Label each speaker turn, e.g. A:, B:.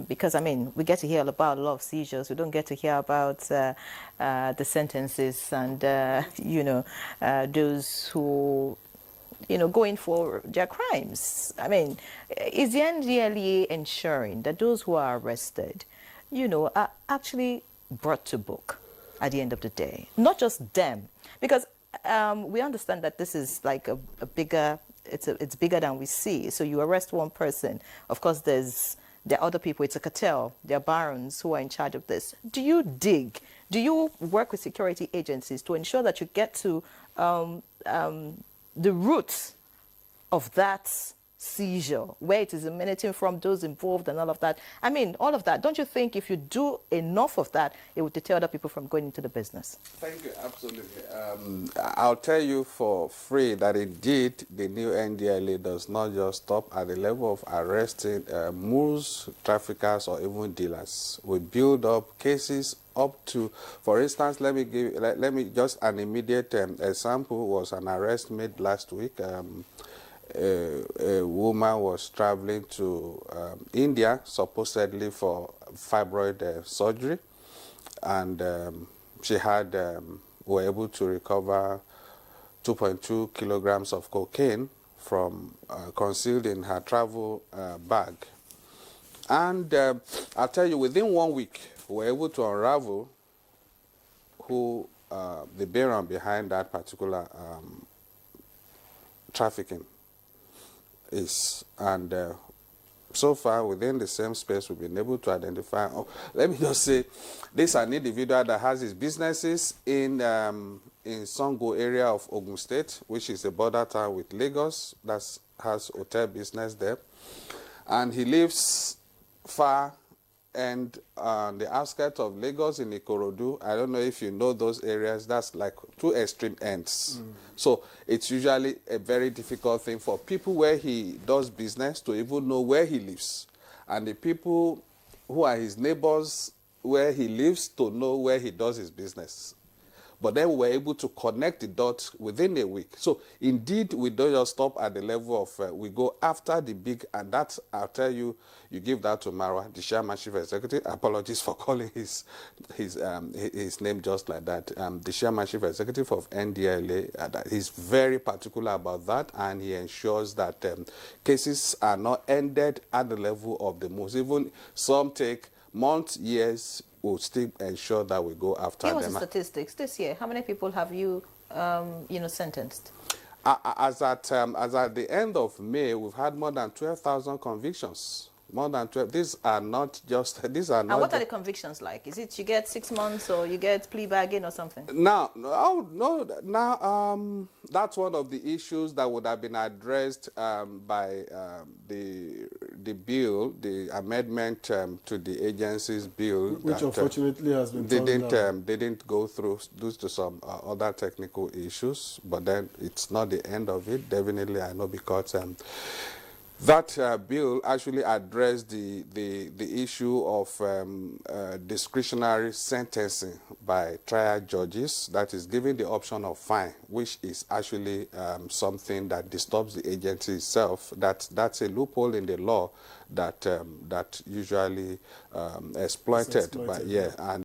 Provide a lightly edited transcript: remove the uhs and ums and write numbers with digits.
A: because, I mean, we get to hear about a lot of seizures. We don't get to hear about the sentences and, those who, go in for their crimes. I mean, is the NDLEA ensuring that those who are arrested, are actually brought to book at the end of the day? Not just them, because we understand that this is like a bigger, it's bigger than we see. So you arrest one person, of course there are other people, it's a cartel, there are barons who are in charge of this. Do you work with security agencies to ensure that you get to the roots of that seizure, where it is emanating from, those involved and all of that? I mean, all of that. Don't you think if you do enough of that, it would deter other people from going into the business?
B: Thank you. Absolutely. I'll tell you for free that indeed the new NDLEA does not just stop at the level of arresting mules, traffickers, or even dealers. We build up cases up to, for instance, let me just an immediate example was an arrest made last week. A woman was traveling to India, supposedly for fibroid surgery, and she had, were able to recover 2.2 kilograms of cocaine from concealed in her travel bag. And I'll tell you, within 1 week, we were able to unravel who the baron behind that particular trafficking is. And so far, within the same space, we've been able to identify, let me just say, this is an individual that has his businesses in Sango area of Ogun State, which is a border town with Lagos, that has hotel business there. And he lives far and on the outskirts of Lagos in Ikorodu. I don't know if you know those areas. That's like two extreme ends. So it's usually a very difficult thing for people where he does business to even know where he lives, and the people who are his neighbors where he lives to know where he does his business. But then we were able to connect the dots within a week. So indeed, we don't just stop at the level of, we go after the big, and that's, I'll tell you, you give that to Marwa, the chairman chief executive. Apologies for calling his name just like that. The chairman chief executive of NDLEA, he's very particular about that, and he ensures that cases are not ended at the level of the most. Even some take months, years, will still ensure that we go after them.
A: Give us the statistics this year. How many people have you, sentenced?
B: As at the end of May, we've had more than 12,000 convictions. More than 12. These are not just. These are not.
A: And what are the convictions like? Is it you get 6 months or you get plea bargain or something?
B: No. Now, that's one of the issues that would have been addressed by the bill, the amendment to the agency's bill,
C: which that, unfortunately has been
B: didn't go through due to some other technical issues. But then it's not the end of it. Definitely, I know, because that bill actually addressed the issue of discretionary sentencing by trial judges, that is giving the option of fine, which is actually something that disturbs the agency itself. That's a loophole in the law that that usually exploited by, and